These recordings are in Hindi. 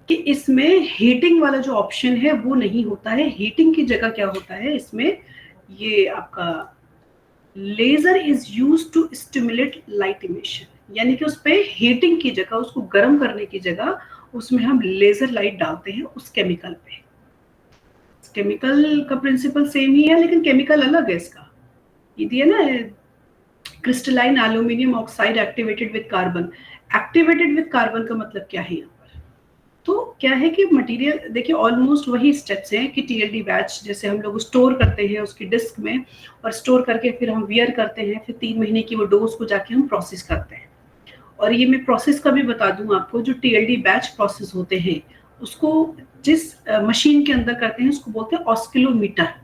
कि इसमें हीटिंग वाला जो ऑप्शन है वो नहीं होता है। हीटिंग की जगह क्या होता है इसमें, ये आपका laser is used to stimulate light emission, यानी कि उस पे हीटिंग की जगह, उसको गर्म करने की जगह उसमें हम लेजर लाइट डालते हैं उस केमिकल पे। केमिकल का प्रिंसिपल सेम ही है लेकिन केमिकल अलग है इसका। ये दिया ना, crystalline aluminium oxide activated with carbon. Activated with carbon का मतलब क्या है यहाँ पर? तो क्या है कि मटेरियल देखिए ऑलमोस्ट वही स्टेप्स हैं कि टीएलडी बैच जैसे हम लोग स्टोर करते हैं उसकी डिस्क में, और स्टोर करके फिर हम वियर करते हैं, फिर 3 महीने की वो डोज को जाके हम प्रोसेस करते हैं। और ये मैं प्रोसेस का भी बता दूं आपको, जो टीएलडी बैच प्रोसेस होते हैं उसको जिस मशीन के अंदर करते हैं उसको बोलते हैं ऑस्किलोमीटर।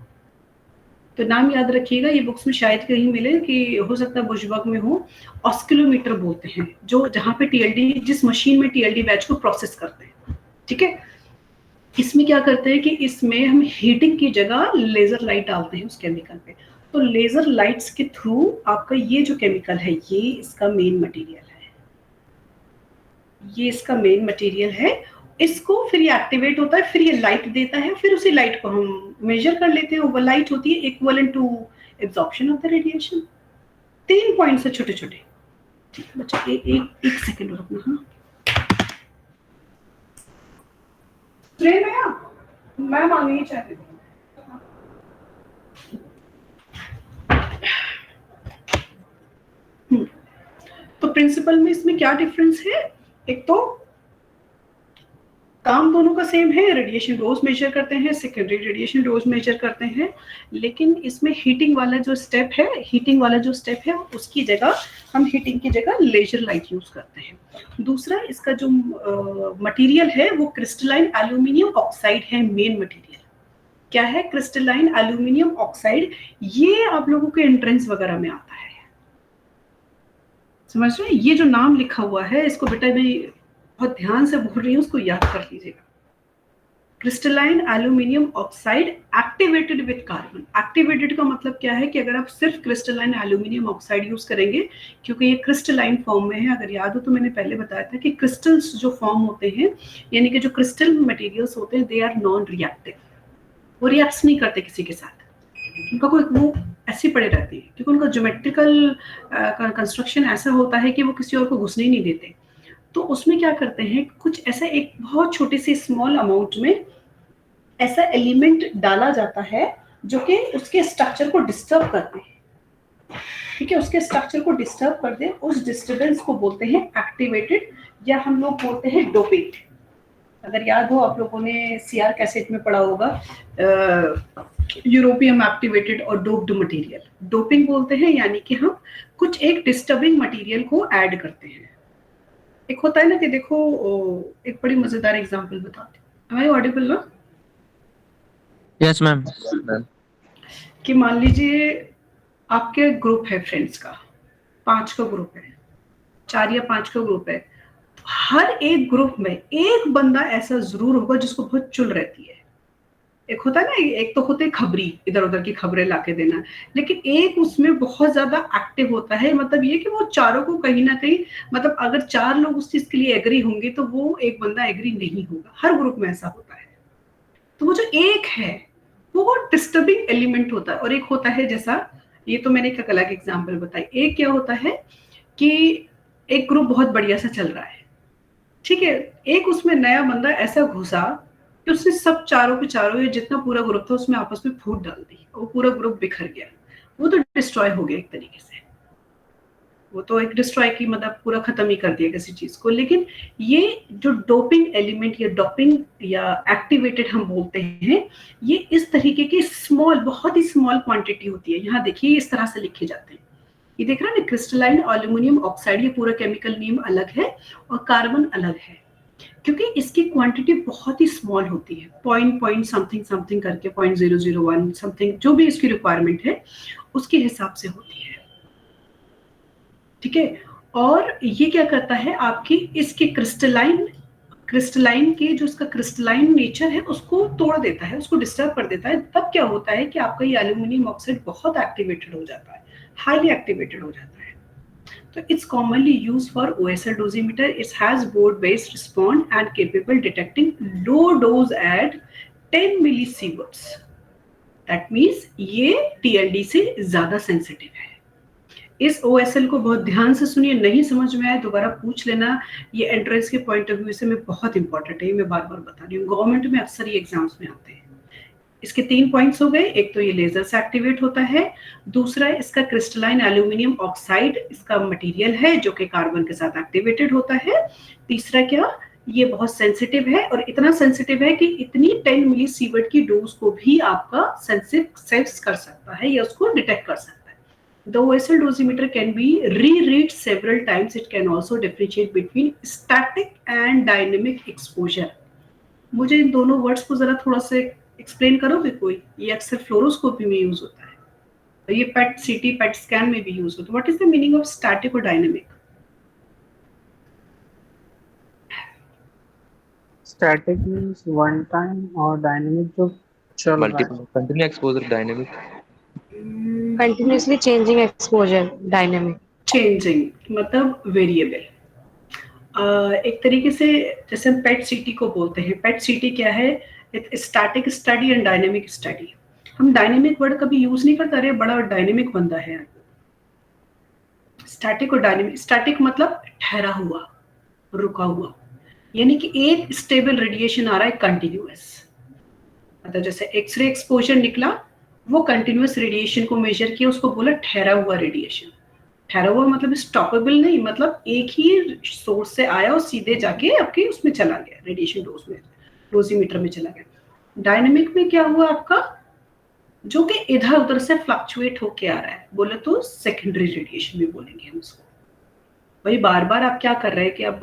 तो नाम याद रखिएगा, ये बुक्स में शायद कहीं मिले, कि हो सकता है बुशबक में हो। ऑस्किलोमीटर बोलते हैं जो जहां पे टीएलडी, जिस मशीन में टीएलडी बैच को प्रोसेस करते हैं। ठीक है, इसमें क्या करते हैं कि इसमें हम हीटिंग की जगह लेजर लाइट डालते हैं उस केमिकल पे। तो लेजर लाइट्स के थ्रू आपका ये जो केमिकल है ये इसका मेन मटेरियल है, ये इसका मेन मटेरियल है। इसको फिर ये एक्टिवेट होता है, फिर ये लाइट देता है, फिर उसी लाइट को हम मेजर कर लेते हैं। वो लाइट होती है equivalent to absorption of the radiation. 3 points है छोटे छोटे। ठीक है बच्चा, एक सेकंड रुकना। हाँ ट्रेन है आप, मैम आ गई चाहते थे। तो प्रिंसिपल में इसमें क्या डिफरेंस है? एक तो काम दोनों का सेम है, रेडिएशन डोज मेजर करते हैं, सेकेंडरी रेडिएशन डोज मेजर करते हैं, लेकिन इसमें हीटिंग वाला जो स्टेप है, हीटिंग वाला जो स्टेप है उसकी जगह हम हीटिंग की जगह लेजर लाइट यूज करते हैं। दूसरा, इसका जो मटेरियल है वो क्रिस्टलाइन एल्यूमिनियम ऑक्साइड है, मेन मटेरियल। क्या है? Crystalline aluminium oxide. ये आप लोगों के एंट्रेंस वगैरह में आता है, समझ रहे हैं? ये जो नाम लिखा हुआ है इसको बेटा मैं बहुत ध्यान से बोल रही हूँ, उसको याद कर लीजिएगा। Crystalline aluminium oxide activated with carbon. Activated का मतलब क्या है कि अगर आप सिर्फ क्रिस्टलाइन एल्यूमिनियम ऑक्साइड यूज करेंगे, क्योंकि ये क्रिस्टलाइन फॉर्म में है, अगर याद हो तो मैंने पहले बताया था कि क्रिस्टल्स जो फॉर्म होते हैं, यानी कि जो क्रिस्टल मटेरियल्स होते हैं, दे आर नॉन रिएक्टिव। वो रिएक्ट नहीं करते किसी के साथ, उनका कोई वो ऐसी पड़े रहती है, क्योंकि उनका ज्योमेट्रिकल कंस्ट्रक्शन ऐसा होता है कि वो किसी और को घुसने ही नहीं देते। तो उसमें क्या करते हैं, कुछ ऐसा एक बहुत छोटे से स्मॉल अमाउंट में ऐसा एलिमेंट डाला जाता है जो कि उसके स्ट्रक्चर को डिस्टर्ब करते हैं। ठीक है, उसके स्ट्रक्चर को डिस्टर्ब कर दे, उस डिस्टर्बेंस को बोलते हैं एक्टिवेटेड, या हम लोग बोलते हैं डोपिंग। अगर याद हो आप लोगों ने सीआर कैसेट में पढ़ा होगा, यूरोपियम एक्टिवेटेड और डोप्ड मटेरियल, डोपिंग बोलते हैं, यानी कि हम कुछ एक डिस्टर्बिंग मटेरियल को ऐड करते हैं। एक होता है ना कि देखो, एक बड़ी मजेदार एग्जांपल बताती हूँ। Am I audible ना? Yes ma'am. कि मान लीजिए आपके ग्रुप है फ्रेंड्स का, 5 का ग्रुप है, 4 या 5 का ग्रुप है। तो हर एक ग्रुप में एक बंदा ऐसा जरूर होगा जिसको बहुत चुल रहती है। एक होता है ना, एक तो होते खबरी, इधर उधर की खबरें लाके देना, लेकिन एक उसमें बहुत ज्यादा एक्टिव होता है। मतलब ये कि वो चारों को कहीं ना कहीं, मतलब अगर 4 लोग उस चीज के लिए एग्री होंगे तो वो एक बंदा एग्री नहीं होगा। हर ग्रुप में ऐसा होता है। तो वो जो एक है वो डिस्टर्बिंग एलिमेंट होता है। और एक होता है, जैसा ये तो मैंने एक अलग एग्जांपल बताई, एक क्या होता है कि एक ग्रुप बहुत बढ़िया सा चल रहा है, ठीक है, एक उसमें नया बंदा ऐसा घुसा कि उसने सब चारों के चारों, या जितना पूरा ग्रुप था उसमें आपस में फूट डाल दी, वो पूरा ग्रुप बिखर गया। वो तो डिस्ट्रॉय हो गया एक तरीके से, वो तो एक डिस्ट्रॉय की मतलब पूरा खत्म ही कर दिया किसी चीज को। लेकिन ये जो डोपिंग एलिमेंट या डोपिंग या एक्टिवेटेड हम बोलते हैं, ये इस तरीके की स्मॉल, बहुत ही स्मॉल क्वांटिटी होती है। यहाँ देखिए इस तरह से लिखे जाते हैं, ये देख रहा है ना, क्रिस्टलाइन एल्यूमिनियम ऑक्साइड, ये पूरा केमिकल नेम अलग है और कार्बन अलग है, क्योंकि इसकी क्वांटिटी बहुत ही स्मॉल होती है, पॉइंट समथिंग समथिंग करके 0.001 समथिंग, जो भी इसकी रिक्वायरमेंट है उसके हिसाब से होती है। ठीक है, और ये क्या करता है, आपकी इसके क्रिस्टलाइन के जो इसका क्रिस्टलाइन नेचर है उसको तोड़ देता है, उसको डिस्टर्ब कर देता है। तब क्या होता है कि आपका ये एल्यूमिनियम ऑक्साइड बहुत एक्टिवेटेड हो जाता है, हाईली एक्टिवेटेड हो जाता है। तो it's commonly use for OSL dosimeter. It has broad based respond and capable detecting low dose at 10 millisieverts. That means ये TLD से ज्यादा सेंसिटिव है. इस OSL को बहुत ध्यान से सुनिए, नहीं समझ में आए दोबारा पूछ लेना. ये एंट्रेंस के पॉइंट ऑफ व्यू से मैं बहुत इंपॉर्टेंट है, मैं बार बार बता रही हूँ. गवर्नमेंट में अक्सर ये एग्जाम्स में आते हैं. इसके 3 पॉइंट्स हो गए. एक तो ये लेजर से एक्टिवेट होता है, दूसरा इसका क्रिस्टलाइन एल्यूमिनियम ऑक्साइड इसका मटेरियल है जो कि कार्बन के साथ एक्टिवेटेड होता है. तीसरा क्या, ये बहुत सेंसिटिव है और इतना सेंसिटिव है कि इतनी 10 मिलीसीवर्ट की डोज को भी आपका सेंस कर सकता है या उसको डिटेक्ट कर सकता है. The OSL dosimeter can be reread several times. It can also differentiate between static and dynamic exposure. मुझे इन दोनों वर्ड्स को जरा थोड़ा सा एक्सप्लेन करोगे कोई? ये अक्सर फ्लोरोस्कोपी में यूज होता है, तो ये पेट सीटी पेट स्कैन में भी यूज होता है. What is the meaning of static और dynamic? Static means one time और डायनेमिक जो चल रहा है. Multiple continuous exposure dynamic. Continuously changing exposure dynamic. Changing मतलब वेरिएबल. एक तरीके से जैसे हम पेट सीटी को बोलते हैं. पेट सीटी क्या है? Static study and dynamic study. हम डायनेमिक वर्ड कभी यूज नहीं करते. अरे बड़ा डायनेमिक बंदा है. स्टैटिक और डायनेमिक. स्टैटिक मतलब ठहरा हुआ, रुका हुआ, यानी कि एक स्टेबल रेडिएशन आ रहा है कंटिन्यूअस. मतलब जैसे एक्सरे एक्सपोजर निकला, वो कंटिन्यूअस रेडिएशन को मेजर किया, उसको बोला ठहरा हुआ रेडिएशन. ठहरा हुआ मतलब स्टॉपेबल नहीं, मतलब एक ही सोर्स से आया और सीधे जाके आपके उसमें चला गया, रेडिएशन डोज में, डोजीमीटर में चला गया. डायनेमिक में क्या हुआ आपका, जो कि इधर उधर से फ्लक्चुएट होके आ रहा है, बोले तो सेकेंडरी रेडिएशन भी बोलेंगे हम उसको. वही बार बार आप क्या कर रहे हैं कि आप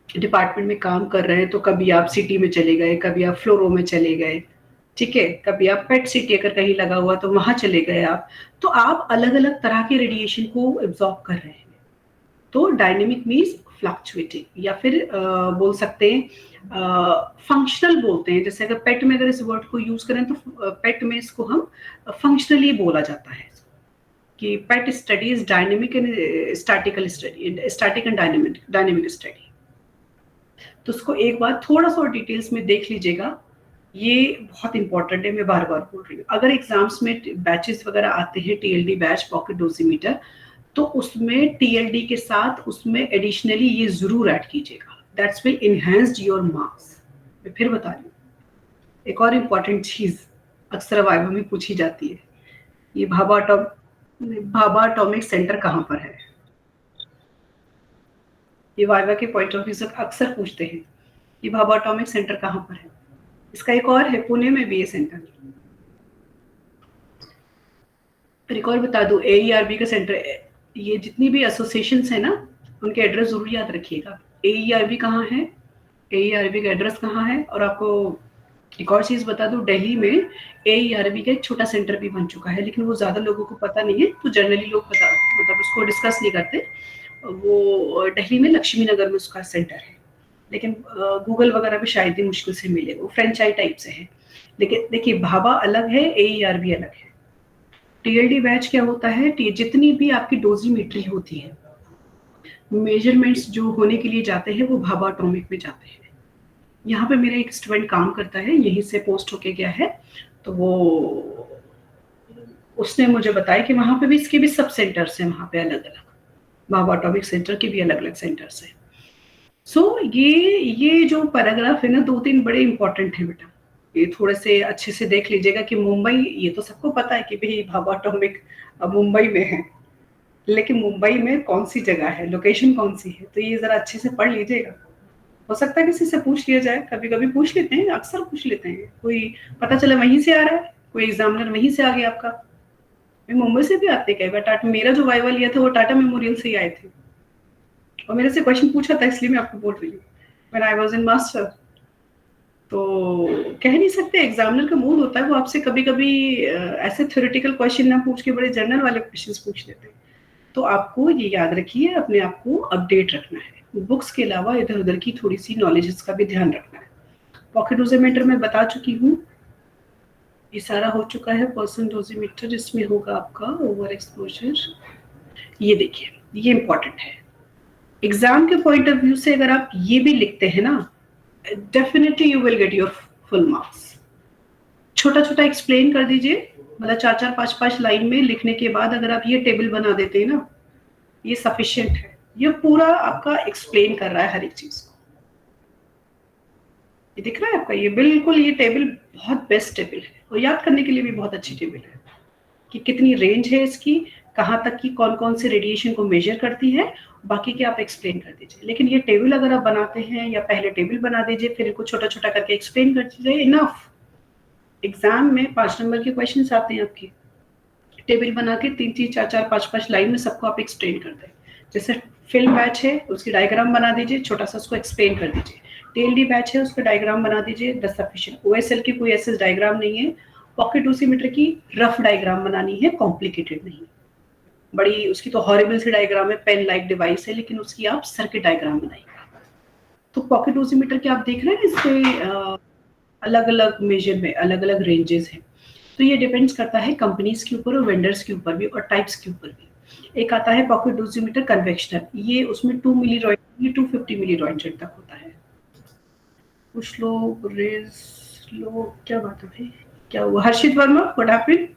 डिपार्टमेंट में काम कर रहे हैं, तो कभी आप सिटी में चले गए, कभी आप फ्लोरो में चले गए, ठीक है, कभी आप पेट सिटी अगर कहीं लगा हुआ तो वहां चले गए आप, तो आप अलग अलग तरह के रेडिएशन को एब्जॉर्ब कर रहे हैं. तो डायनेमिक मीन्स फ्लक्चुएटिंग, या फिर बोल सकते हैं फंक्शनल बोलते हैं. जैसे अगर पेट में अगर इस वर्ड को यूज करें तो पेट में इसको हम फंक्शनली बोला जाता है कि PET study is dynamic and statical study, static and dynamic study. तो उसको एक बार थोड़ा सा डिटेल्स में देख लीजिएगा. ये बहुत इंपॉर्टेंट है, मैं बार बार बोल रही हूँ. अगर एग्जाम्स में बैचेस वगैरह आते हैं, TLD बैच पॉकेट डोजीमीटर, तो उसमें TLD के साथ उसमें एडिशनली ये जरूर ऐड कीजिएगा. That's will enhance your marks. मैं फिर बता रही हूँ, एक और इम्पॉर्टेंट चीज अक्सर वाइवा में पूछी जाती है, ये भाभा एटॉमिक सेंटर कहाँ पर है? ये वाइवा के पॉइंट ऑफ व्यू से अक्सर पूछते हैं, ये भाभा एटॉमिक सेंटर कहाँ पर है? इसका एक और है, पुणे में भी ये सेंटर. एक और बता दूं, AERB का सेंटर. ये जितनी भी एसोसिएशंस है ना, उनके एड्रेस जरूर याद रखिएगा. AERB कहाँ है, AERB का एड्रेस कहाँ है. और आपको एक और चीज बता दूं, दिल्ली में AERB का एक छोटा सेंटर भी बन चुका है, लेकिन वो ज्यादा लोगों को पता नहीं है, तो जनरली लोग पता मतलब उसको डिस्कस नहीं करते. वो दिल्ली में लक्ष्मी नगर में उसका सेंटर है, लेकिन गूगल वगैरह पे शायद ही मुश्किल से मिले. वो फ्रेंचाइज टाइप से है. लेकिन देखिए, भाभा अलग है, AERB अलग है. TLD बैच क्या होता है, जितनी भी आपकी डोजीमेट्री होती है, मेजरमेंट्स जो होने के लिए जाते हैं, वो भाभा एटॉमिक में जाते हैं. यहाँ पे मेरा एक स्टूडेंट काम करता है, यहीं से पोस्ट होके गया है, तो वो उसने मुझे बताया कि वहाँ पे भी इसके भी सब सेंटर्स हैं, वहाँ पे अलग अलग भाभा एटॉमिक सेंटर के भी अलग अलग सेंटर्स हैं. सो ये जो पैराग्राफ है ना, 2-3 बड़े इंपॉर्टेंट है बेटा. ये थोड़े से अच्छे से देख लीजिएगा कि मुंबई, ये तो सबको पता है कि भाई भाभा एटॉमिक मुंबई में है, लेकिन मुंबई में कौन सी जगह है, लोकेशन कौन सी है, तो ये जरा अच्छे से पढ़ लीजिएगा. हो सकता है किसी से पूछ लिया जाए, कभी कभी पूछ लेते हैं, अक्सर पूछ लेते हैं. कोई पता चला वहीं से आ रहा है, कोई एग्जामिनर वहीं से आ गया आपका. मुंबई से भी आते कई बार. टाटा, मेरा जो वाइवा लिया था वो टाटा मेमोरियल से ही आए थे, और मेरे से क्वेश्चन पूछा था, इसलिए मैं आपको बोल रही हूँ. When I was in master, तो कह नहीं सकते, एग्जामिनर का मूड होता है, वो आपसे कभी कभी ऐसे थ्योरेटिकल क्वेश्चन ना पूछ के बड़े जनरल वाले क्वेश्चंस पूछ लेते हैं. तो आपको ये याद रखिए, अपने आप को अपडेट रखना है. बुक्स के अलावा इधर उधर की थोड़ी सी नॉलेजेस का भी ध्यान रखना है. पॉकेट डोजीमीटर में बता चुकी हूँ, ये सारा हो चुका है. पर्सन डोजीमीटर, इसमें होगा आपका ओवर एक्सपोजर. ये देखिए, ये इंपॉर्टेंट है। एग्जाम के पॉइंट ऑफ व्यू से अगर आप ये भी लिखते हैं ना, definitely you will get your full marks. छोटा छोटा एक्सप्लेन कर दीजिए, मतलब 4-4 5-5 लाइन में लिखने के बाद अगर आप ये टेबल बना देते हैं ना, ये सफिशिएंट है। ये पूरा आपका एक्सप्लेन कर रहा है हर एक चीज को। ये दिख रहा है आपका, ये बिल्कुल, ये टेबल बहुत बेस्ट टेबल है और याद करने के लिए भी बहुत अच्छी टेबल है कि कितनी रेंज है इसकी, कहाँ तक की कौन कौन से रेडिएशन को मेजर करती है, बाकी के आप एक्सप्लेन कर दीजिए। लेकिन ये टेबल अगर आप बनाते हैं या पहले टेबल बना दीजिए फिर इनको छोटा छोटा करके एक्सप्लेन कर दीजिए, इनफ। एग्जाम में 5 नंबर के क्वेश्चन आते हैं आपके, टेबल बना के 3-3 4-4 5-5 लाइन में सबको आप एक्सप्लेन कर दें। जैसे फिल्म बैच है उसकी डायग्राम बना दीजिए, छोटा सा उसको एक्सप्लेन कर दीजिए। टीएलडी बैच है उसका डायग्राम बना दीजिए, द सफिशिएंट। ओएसएल की कोई ऐसे डायग्राम नहीं है। पॉकेट डोसीमीटर की रफ डायग्राम बनानी है, कॉम्प्लिकेटेड नहीं। बड़ी उसकी तो हॉरिबल सी डायग्राम है, पेन लाइक डिवाइस है, लेकिन उसकी आप सर्किट डायग्राम बनाइए। तो पॉकेट डोसीमीटर के आप देख रहे हैं इसके अलग अलग मेजर में अलग अलग रेंजेस हैं। तो ये डिपेंड्स करता है कंपनीज के ऊपर और वेंडर्स के ऊपर भी और टाइप्स के ऊपर भी। एक आता है पॉकेट डोसीमीटर कन्वेक्शनल, ये उसमें 2 मिली रॉयटन 250 मिली रॉयटन तक होता है। कुछ लोग रेज लो, क्या बात है भाई, क्या हुआ? हर्षित वर्मा, व्हाट हैपेंड?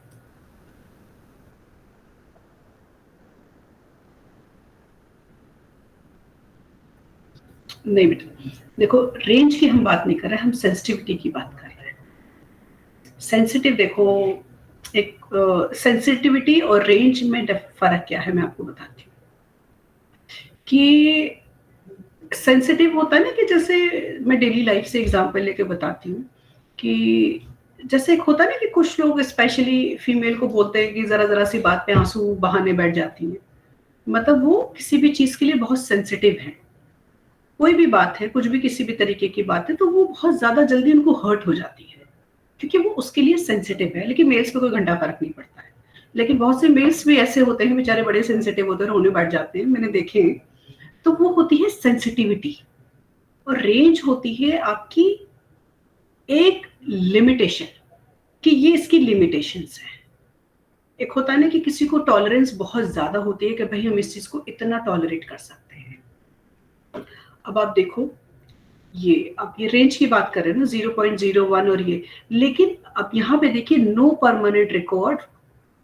नहीं बेटा, देखो रेंज की हम बात नहीं कर रहे, हम सेंसिटिविटी की बात कर रहे हैं। सेंसिटिव देखो, एक सेंसिटिविटी और रेंज में फर्क क्या है मैं आपको बताती हूँ। कि सेंसिटिव होता है ना, कि जैसे मैं डेली लाइफ से एग्जांपल लेके बताती हूँ कि जैसे एक होता है ना कि कुछ लोग स्पेशली फीमेल को बोलते हैं कि जरा जरा सी बात पे आंसू बहाने बैठ जाती हैं, मतलब वो किसी भी चीज के लिए बहुत सेंसिटिव है। कोई भी बात है, कुछ भी किसी भी तरीके की बात है, तो वो बहुत ज्यादा जल्दी उनको हर्ट हो जाती है क्योंकि वो उसके लिए सेंसिटिव है। लेकिन मेल्स पे कोई घंटा फर्क नहीं पड़ता है। लेकिन बहुत से मेल्स भी ऐसे होते हैं, बेचारे बड़े सेंसिटिव होते हैं, रोने बैठ जाते हैं, मैंने देखे। तो वो होती है सेंसिटिविटी। और रेंज होती है आपकी एक लिमिटेशन, कि ये इसकी लिमिटेशंस है। एक होता है ना कि किसी को टॉलरेंस बहुत ज्यादा होती है कि भाई हम इस चीज को इतना टॉलरेट कर सकते हैं। अब आप देखो, ये आप ये रेंज की बात कर रहे हैं ना, 0.01 और ये, लेकिन अब यहाँ पे देखिए नो परमानेंट रिकॉर्ड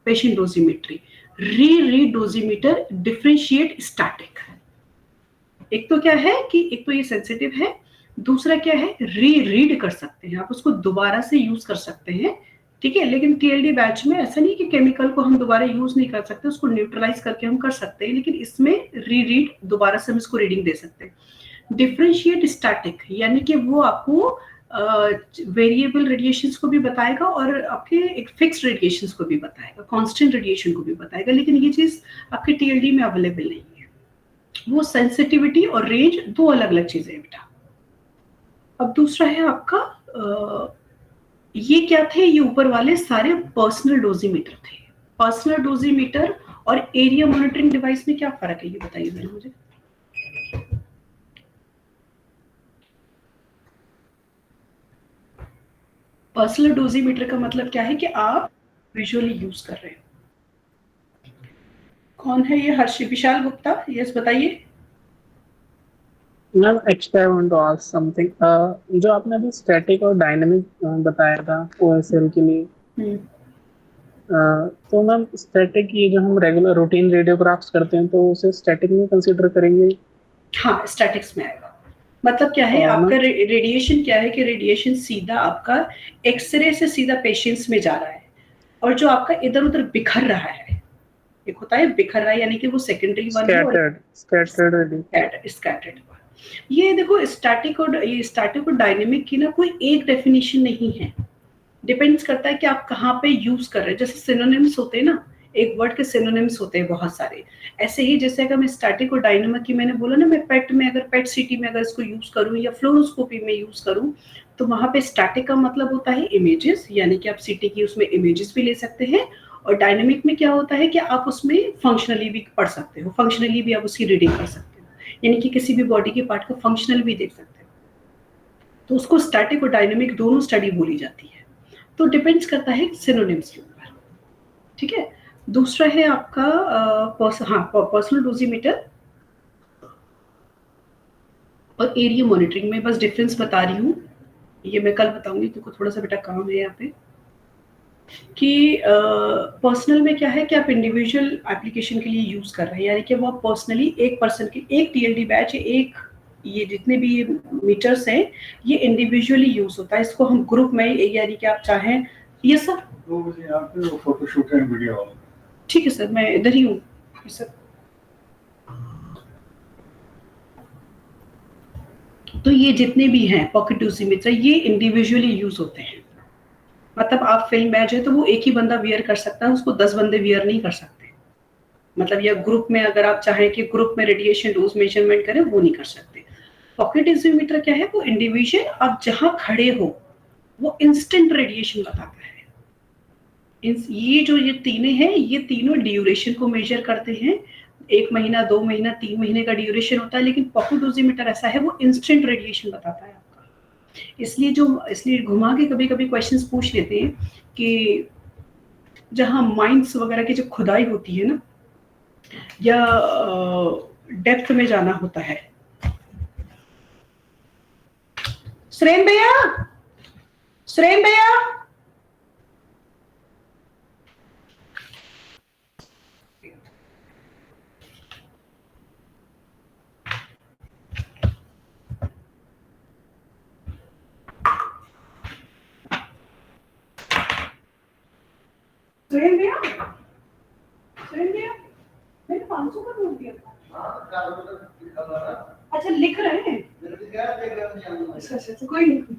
पेशेंट डोजीमेट्री, री डोजीमीटर डिफरेंशिएट स्टैटिक। एक तो क्या है कि एक तो ये सेंसिटिव है, दूसरा क्या है, रीड कर सकते हैं आप उसको, दोबारा से यूज कर सकते हैं। ठीक है, लेकिन टीएलडी बैच में ऐसा नहीं कि केमिकल को हम दोबारा यूज नहीं कर सकते, उसको न्यूट्रलाइज करके हम कर सकते हैं, लेकिन इसमें रीड दोबारा से हम इसको रीडिंग दे सकते हैं। डिफरेंशिएट स्टैटिक यानी कि वो आपको वेरिएबल रेडिएशंस को भी बताएगा और आपके एक फिक्स्ड रेडिएशंस को भी बताएगा, कांस्टेंट रेडिएशन को भी बताएगा, लेकिन ये चीज आपके टीएलडी में अवेलेबल नहीं है। वो सेंसिटिविटी और रेंज दो अलग अलग चीजें हैं बेटा। अब दूसरा है आपका ये क्या थे, ये ऊपर वाले सारे पर्सनल डोजीमीटर थे। पर्सनल डोजीमीटर और एरिया मॉनिटरिंग डिवाइस में क्या फर्क है, ये बताइए जरा मुझे। पर्सनल डोजीमीटर का मतलब क्या है कि आप विजुअली यूज कर रहे हो। कौन है ये? हर्षि विशाल गुप्ता, यस बताइए। Ma'am extra I want to ask something, जो आपने अभी स्टैटिक और डायनामिक बताया था ओएसएल के लिए, तो मैम स्टैटिक ये जो हम रेगुलर रूटीन रेडियोग्राफ्स करते हैं तो उसे स्टैटिक में कंसीडर करेंगे? हाँ, स्टैटिक्स में आएगा। मतलब क्या है आपका रेडिएशन, क्या है कि रेडिएशन सीधा आपका एक्सरे से सीधा पेशेंट्स में जा रहा है, और जो आपका इधर उधर बिखर रहा है, एक होता है बिखर रहा है यानी कि वो सेकेंडरी वन है, स्कैटर्ड। ये देखो स्टैटिक और डायनेमिक की ना कोई एक डेफिनेशन नहीं है, डिपेंड्स करता है कि आप कहाँ पे यूज कर रहे हैं। जैसे सिनोनिम्स होते हैं ना, एक वर्ड के सिनोनिम्स होते हैं बहुत सारे, ऐसे ही जैसे अगर मैं स्टैटिक और डायनेमिक की मैंने बोला ना, मैं पेट में अगर पेट सिटी में अगर इसको यूज करूँ या फ्लोरोस्कोपी में यूज करूँ, तो वहां पे स्टैटिक का मतलब होता है इमेजेस, यानी कि आप सिटी की उसमें इमेजेस भी ले सकते हैं, और डायनेमिक में क्या होता है कि आप उसमें फंक्शनली भी पढ़ सकते हो, फंक्शनली भी आप उसकी रीडिंग कर सकते हो, यानी कि किसी भी बॉडी के पार्ट का फंक्शनल भी देख सकते हो। तो उसको स्टैटिक और डायनेमिक दोनों स्टडी बोली जाती है। तो डिपेंड्स करता है सिनोनिम्स के ऊपर। ठीक है, दूसरा है आपका पर्सनल डोजीमीटर और एरिया मॉनिटरिंग में बस डिफरेंस बता रही हूँ, ये मैं कल बताऊंगी क्योंकि थोड़ा सा बेटा काम है यहाँ पे कि पर्सनल में क्या है कि आप इंडिविजुअल एप्लीकेशन के लिए यूज कर रहे हैं, यानी कि वो आप पर्सनली एक पर्सन की एक टीएलडी बैच, एक ये जितने भी मीटर्स हैं ये इंडिविजुअली यूज होता है। इसको हम ग्रुप में यानी कि आप चाहें ये सर 2 बजे यहाँ पे फोटोशूट एंड वीडियो। ठीक है सर, मैं इधर ही हूँ सर। तो ये जितने भी हैं पॉकेट डोजीमीटर ये इंडिविजुअली यूज होते हैं। मतलब आप फिल्म बैच है तो वो एक ही बंदा वियर कर सकता है, उसको 10 बंदे वियर नहीं कर सकते। मतलब या ग्रुप में अगर आप चाहें कि ग्रुप में रेडिएशन डोज मेजरमेंट करें वो नहीं कर सकते। पॉकेट डोजीमीटर क्या है, वो इंडिविजुअल आप जहां खड़े हो वो इंस्टेंट रेडिएशन बताता है। ये जो ये तीनों हैं ये तीनों ड्यूरेशन को मेजर करते हैं, 1 महीना 2 महीना 3 महीने का ड्यूरेशन होता है, लेकिन पॉकेट डोजीमीटर ऐसा है वो इंस्टेंट रेडिएशन बताता है आपका। इसलिए घुमा के कभी कभी क्वेश्चंस पूछ लेते हैं कि जहां माइंस वगैरह की जो खुदाई होती है ना या डेप्थ में जाना होता है। सुरेन भैया मैंने 500 का नोट दिया था। अच्छा लिख रहे हैं, अच्छा कोई नहीं।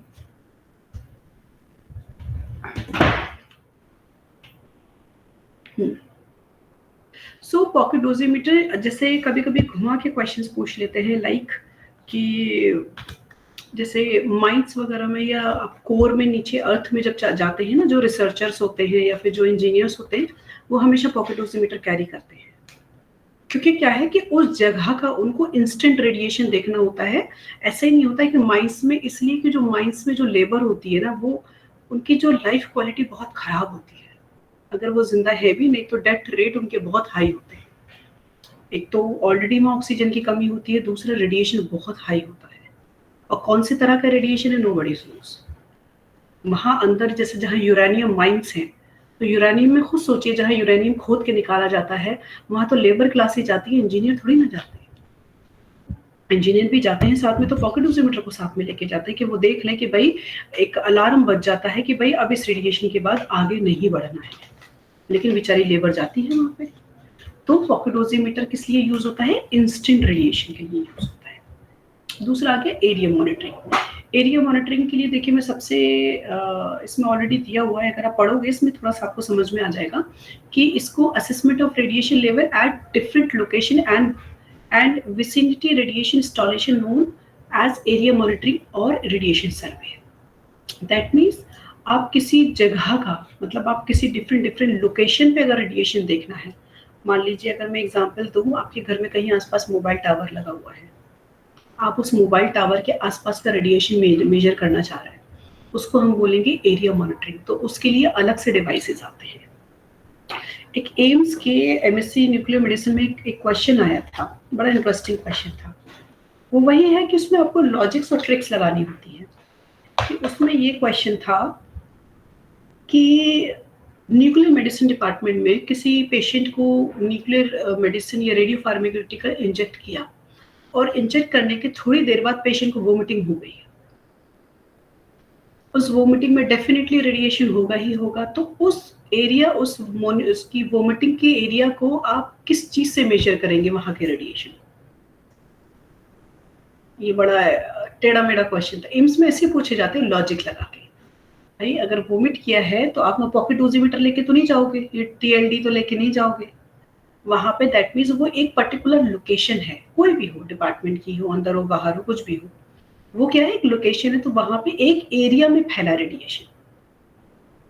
सो पॉकेट डोजीमीटर जैसे कभी कभी घुमा के क्वेश्चंस पूछ लेते हैं, लाइक कि जैसे माइंस वगैरह में या आप कोर में नीचे अर्थ में जब जाते हैं ना, जो रिसर्चर्स होते हैं या फिर जो इंजीनियर्स होते हैं वो हमेशा पॉकेट डोजीमीटर कैरी करते हैं, क्योंकि क्या है कि उस जगह का उनको इंस्टेंट रेडिएशन देखना होता है। ऐसा ही नहीं होता है कि माइंस में, इसलिए कि जो माइंस में जो लेबर होती है ना वो उनकी जो लाइफ क्वालिटी बहुत खराब होती है। अगर वो जिंदा है भी नहीं तो डेथ रेट उनके बहुत हाई होते हैं। एक तो ऑलरेडी में ऑक्सीजन की कमी होती है, दूसरा रेडिएशन बहुत हाई होता है। और कौन सी तरह का रेडिएशन है नोबडी नोस। वहां अंदर जैसे जहां यूरेनियम माइंस हैं, तो यूरेनियम में खुद सोचिए, जहां यूरेनियम खोद के निकाला जाता है वहां तो लेबर क्लासेस जाती है, इंजीनियर थोड़ी ना जाते हैं। इंजीनियर भी जाते हैं साथ में, तो पॉकेट डोजीमीटर को साथ में लेके जाते हैं कि वो देख लें कि भाई एक अलार्म बज जाता है कि भाई अब इस रेडिएशन के बाद आगे नहीं बढ़ना है, लेकिन बेचारी लेबर जाती है वहां पे। तो पॉकेट डोजीमीटर किस लिए यूज होता है, इंस्टेंट रेडिएशन के लिए यूज होता है। दूसरा आ गया एरिया मॉनिटरिंग। एरिया मॉनिटरिंग के लिए देखिए मैं सबसे इसमें ऑलरेडी दिया हुआ है, अगर आप पढ़ोगे इसमें थोड़ा सा आपको समझ में आ जाएगा कि इसको assessment of radiation level at different location and vicinity radiation installation known as area monitoring और रेडिएशन सर्वे। दैट मीन्स आप किसी जगह का, मतलब आप किसी डिफरेंट लोकेशन पे अगर रेडिएशन देखना है, मान लीजिए अगर मैं एग्जांपल दूं, आपके घर में कहीं आसपास मोबाइल टावर लगा हुआ है, आप उस मोबाइल टावर के आसपास का रेडिएशन मेजर करना चाह रहे हैं, उसको हम बोलेंगे एरिया मॉनिटरिंग। तो उसके लिए अलग से डिवाइसेस आते हैं। एक एम्स के एमएससी न्यूक्लियर मेडिसिन में एक क्वेश्चन आया था, बड़ा इंटरेस्टिंग क्वेश्चन था। वो वही है कि उसमें आपको लॉजिक्स और ट्रिक्स लगानी होती है। कि उसमें ये क्वेश्चन था कि न्यूक्लियर मेडिसिन डिपार्टमेंट में किसी पेशेंट को न्यूक्लियर मेडिसिन या रेडियो फार्मास्यूटिकल इंजेक्ट किया और इंजेक्ट करने के थोड़ी देर बाद पेशेंट को वोमिटिंग हो गई। उस वोमिटिंग में डेफिनेटली रेडिएशन होगा ही होगा। तो उस एरिया, उसकी वोमिटिंग के एरिया को आप किस चीज से मेजर करेंगे वहां के रेडिएशन? ये बड़ा टेढ़ा मेढ़ा क्वेश्चन था। एम्स में ऐसे पूछे जाते हैं लॉजिक लगा के। भाई अगर वोमिट किया है तो आप पॉकेट डोजीमीटर लेके तो नहीं जाओगे, ये टीएलडी तो लेके नहीं जाओगे वहां पे। दैट मीन्स वो एक पर्टिकुलर लोकेशन है, कोई भी हो, डिपार्टमेंट की हो, अंदर हो बाहर हो, कुछ भी हो, वो क्या है एक लोकेशन है। तो वहां पे एक एरिया में फैला रेडिएशन,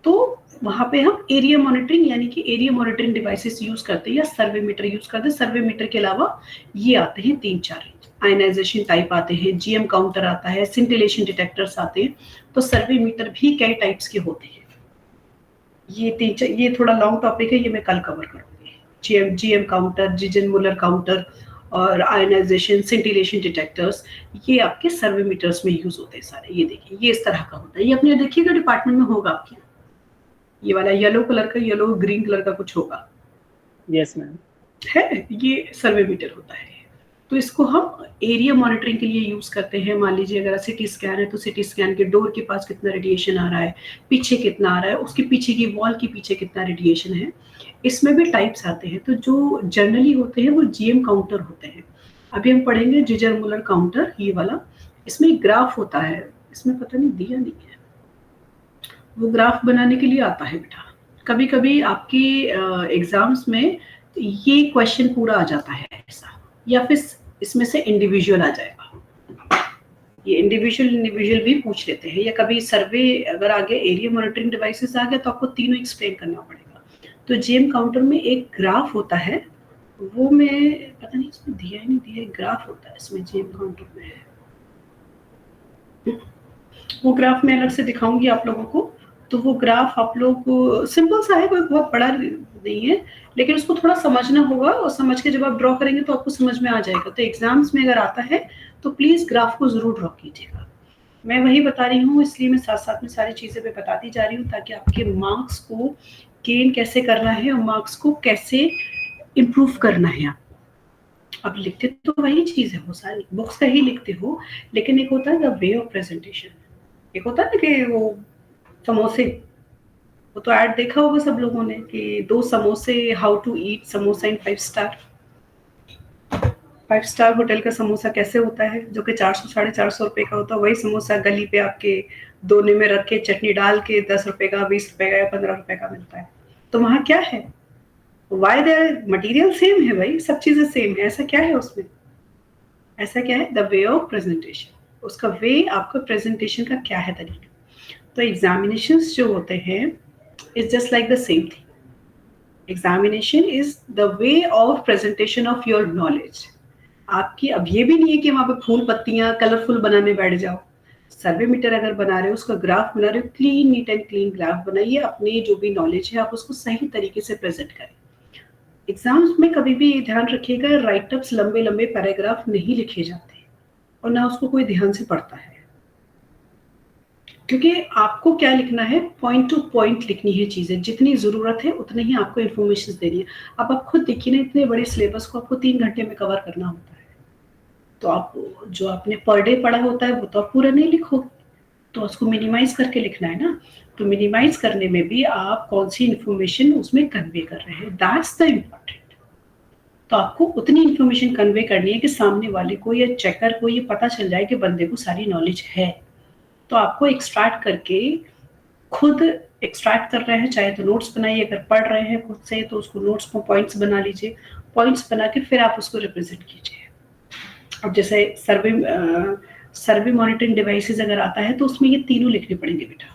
तो वहां पे हम एरिया मॉनिटरिंग यानी कि एरिया मॉनिटरिंग डिवाइसेस यूज करते हैं या सर्वे मीटर यूज करते हैं। सर्वे मीटर के अलावा ये आते हैं 3-4 आयनाइजेशन टाइप आते हैं, जीएम काउंटर आता है, सिंटिलेशन डिटेक्टर्स आते हैं। तो सर्वे मीटर भी कई टाइप्स के होते हैं। ये थोड़ा लॉन्ग टॉपिक है, ये मैं कल कवर करूँगी। जीएम काउंटर, जिजन मुलर काउंटर और आयनाइजेशन सिंटिलेशन डिटेक्टर्स, ये आपके सर्वे मीटर्स में यूज होते हैं सारे। ये देखिए, ये इस तरह का होता है, ये अपने देखिएगा डिपार्टमेंट में होगा आपके, ये वाला येलो कलर का, येलो ग्रीन कलर का कुछ होगा, यस मैम। है, ये सर्वे मीटर होता है। तो इसको हम एरिया मॉनिटरिंग के लिए यूज करते हैं। मान लीजिए अगर सिटी स्कैन है तो सिटी स्कैन के डोर के पास कितना रेडिएशन आ रहा है, पीछे कितना आ रहा है, उसके पीछे की वॉल के पीछे कितना रेडिएशन है। इसमें भी टाइप्स आते हैं, तो जो जनरली होते हैं वो जीएम काउंटर होते हैं। अभी हम पढ़ेंगे जिजर मुलर काउंटर, ये वाला। इसमें ग्राफ होता है, इसमें पता नहीं दिया नहीं है, वो ग्राफ बनाने के लिए आता है बेटा। कभी कभी आपके एग्जाम्स में ये क्वेश्चन पूरा आ जाता है ऐसा, या फिर इसमें से इंडिविजुअल आ जाएगा। ये इंडिविजुअल भी पूछ लेते हैं, या कभी सर्वे अगर आगे एरिया मॉनिटरिंग डिवाइसेस आ गया तो आपको तीनों एक्सप्लेन करना पड़ेगा। तो जीएम काउंटर में एक ग्राफ होता है, वो मैं पता नहीं इसमें दिया ही नहीं दिया, एक ग्राफ होता है इसमें जीएम काउंटर में, वो ग्राफ मैं अलग से दिखाऊंगी आप लोगों को। तो वो ग्राफ आप लोग सिंपल सा है, कोई बहुत बड़ा नहीं है, लेकिन उसको थोड़ा समझना होगा, और समझ के जब आप ड्रॉ करेंगे तो आपको समझ में आ जाएगा। तो एग्जाम्स में अगर आता है तो प्लीज ग्राफ को जरूर ड्रॉ कीजिएगा। मैं वही बता रही हूँ, इसलिए मैं साथ साथ में सारी चीजें मैं बताती जा रही हूँ, ताकि आपके मार्क्स को गेन कैसे करना है और मार्क्स को कैसे इम्प्रूव करना है। अब लिखते तो वही चीज है, वो सारी बुक्स का ही लिखते हो, लेकिन एक होता है द वे ऑफ प्रेजेंटेशन। एक होता है ना कि वो समोसे, वो तो ऐड देखा होगा सब लोगों ने कि 2 समोसे, how to eat samosa in 5 star. 5 star hotel का समोसा कैसे होता है, जो कि 400 450 रुपए का होता है, वही समोसा गली पे आपके दोने में रख के चटनी डाल के 10 रुपए का, 20 रुपए का या 15 रुपए का मिलता है। तो वहां क्या है, वाई देयर मटीरियल सेम है भाई, सब चीजें सेम है, ऐसा क्या है उसमें, ऐसा क्या है, द वे ऑफ प्रेजेंटेशन, उसका वे, आपका प्रेजेंटेशन का क्या है तरीका। तो एग्जामिनेशंस जो होते हैं is just like the same thing. Examination is the way of presentation of your knowledge. आपकी अब ये भी नहीं है कि वहां पे फूल पत्तियां कलरफुल बनाने बैठ जाओ। सर्वे मीटर अगर बना रहे हो, उसका ग्राफ बना रहे हो, clean neat and clean graph बनाइए, अपनी जो भी नॉलेज है आप उसको सही तरीके से प्रेजेंट करें। एग्जाम्स में कभी भी ध्यान रखिएगा, राइटअप्स लंबे लंबे पैराग्राफ नहीं लिखे जाते, और ना उसको कोई ध्यान से पढ़ता है, क्योंकि आपको क्या लिखना है, पॉइंट टू पॉइंट लिखनी है चीजें, जितनी जरूरत है उतनी ही आपको इन्फॉर्मेशन देनी है। अब आप खुद देखिए ना, इतने बड़े सिलेबस को आपको 3 घंटे में कवर करना होता है, तो आप जो आपने पर डे पढ़ा होता है वो तो आप पूरा नहीं लिखोगे, तो उसको मिनिमाइज करके लिखना है ना। तो मिनिमाइज करने में भी आप कौन सी इन्फॉर्मेशन उसमें कन्वे कर रहे हैं, दैट्स द इम्पोर्टेंट। तो आपको उतनी इन्फॉर्मेशन कन्वे करनी है कि सामने वाले को या चेकर को ये पता चल जाए कि बंदे को सारी नॉलेज है। तो आपको एक्सट्रैक्ट करके, खुद एक्सट्रैक्ट कर रहे हैं चाहे तो नोट्स बनाइए, अगर पढ़ रहे हैं खुद से तो उसको नोट्स को पॉइंट्स बना लीजिए, पॉइंट्स बना के फिर आप उसको रिप्रेजेंट कीजिए। अब जैसे सर्वे मॉनिटरिंग डिवाइसेस अगर आता है तो उसमें ये तीनों लिखने पड़ेंगे बेटा।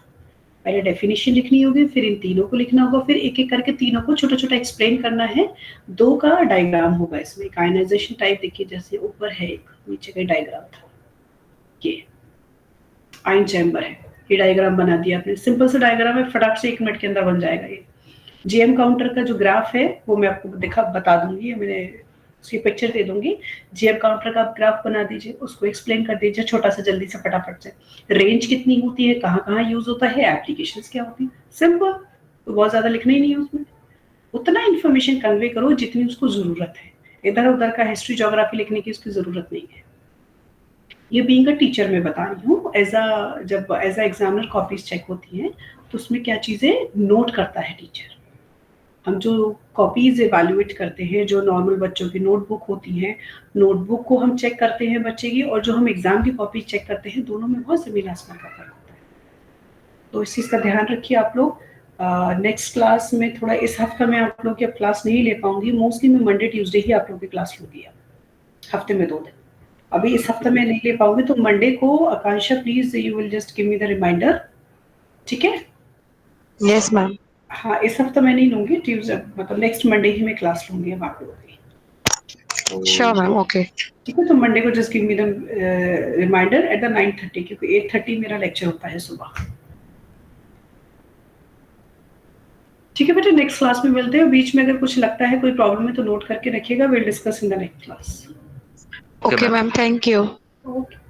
पहले डेफिनेशन लिखनी होगी, फिर इन तीनों को लिखना होगा, फिर एक एक करके तीनों को छोटा छोटा एक्सप्लेन करना है। 2 का डायग्राम होगा इसमें, आयनाइजेशन टाइप देखिए, जैसे ऊपर है एक, नीचे का डायग्राम था, ये आयन चैम्बर है, ये डायग्राम बना दिया आपने, सिंपल सा डायग्राम है, फटाक से 1 मिनट के अंदर बन जाएगा। ये जीएम काउंटर का जो ग्राफ है वो मैं आपको बता दूंगी, मैंने उसकी पिक्चर दे दूंगी। जीएम काउंटर का आप ग्राफ बना दीजिए, उसको एक्सप्लेन कर दीजिए छोटा सा, जल्दी से फटाफट से। रेंज कितनी होती है, कहाँ कहाँ यूज होता है, एप्लीकेशंस क्या होती है, सिंपल, तो बहुत ज्यादा लिखना ही नहीं है उसमें। उतना इन्फॉर्मेशन कन्वे करो जितनी उसको जरूरत है, इधर उधर का हिस्ट्री ज्योग्राफी लिखने की उसकी जरूरत नहीं है। ये बीइंग अ टीचर मैं बता रही हूँ, जब as a examiner copies check होती हैं तो उसमें क्या चीजें नोट करता है टीचर। हम जो कॉपीज इवैल्यूएट करते हैं, जो नॉर्मल बच्चों की नोटबुक होती हैं, नोटबुक को हम चेक करते हैं बच्चे की, और जो हम एग्जाम की कॉपी चेक करते हैं, दोनों में बहुत जमीन आसमान का फर्क होता है। तो इस चीज़ का ध्यान रखिए आप लोग। नेक्स्ट क्लास में थोड़ा, इस हफ्ते में आप लोग की अब क्लास नहीं ले पाऊंगी, मोस्टली मैं मंडे ट्यूसडे ही आप लोग की क्लास लूंगी, हफ्ते में 2 दिन। अभी इस हफ्ते में नहीं ले पाऊंगी, तो मंडे को Akanksha please you will just give me the reminder, ठीक है? Yes ma'am. हाँ, इस हफ्ते मैं नहीं लूंगी, ट्यूसडे मतलब नेक्स्ट मंडे ही मैं क्लास लूंगी अब आप लोगों की। तो श्योर मैम, ओके। ठीक है, तो मंडे को just give me the remainder at the 9:30, क्योंकि 8:30 मेरा लेक्चर होता है सुबह। ठीक है बेटा, नेक्स्ट क्लास में मिलते हैं। बीच में अगर कुछ लगता है, कोई प्रॉब्लम है तो नोट करके रखिएगा। Will discuss in the next class. Okay, ma'am. ma'am. Thank you. Okay.